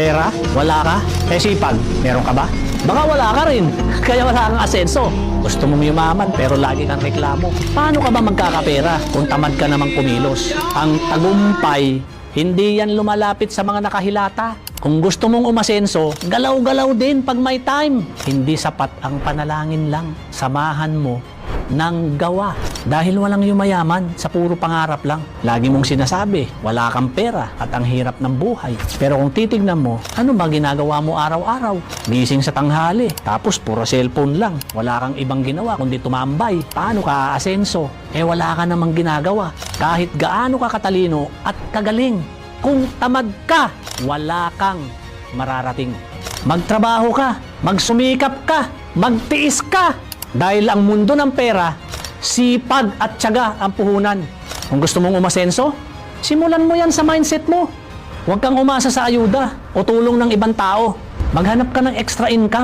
Pera? Wala ka? Sipag? Meron ka ba? Baka wala ka rin, kaya wala kang asenso. Gusto mong yumaman pero lagi kang reklamo. Paano ka ba magkakapera kung tamad ka namang kumilos? Ang tagumpay, hindi yan lumalapit sa mga nakahilata. Kung gusto mong umasenso, galaw-galaw din pag may time. Hindi sapat ang panalangin lang. Samahan mo ng gawa. Dahil walang yumayaman sa puro pangarap lang. Lagi mong sinasabi, wala kang pera at ang hirap ng buhay. Pero kung titignan mo, ano ba ginagawa mo araw-araw? Gising sa tanghali, tapos puro cellphone lang. Wala kang ibang ginawa kundi tumambay. Paano ka aasenso? Wala ka namang ginagawa. Kahit gaano ka katalino at kagaling. Kung tamad ka, wala kang mararating. Magtrabaho ka, magsumikap ka, magtiis ka. Dahil ang mundo ng pera, sipag at tiyaga ang puhunan. Kung gusto mong umasenso, simulan mo yan sa mindset mo. Huwag kang umasa sa ayuda o tulong ng ibang tao. Maghanap ka ng extra income.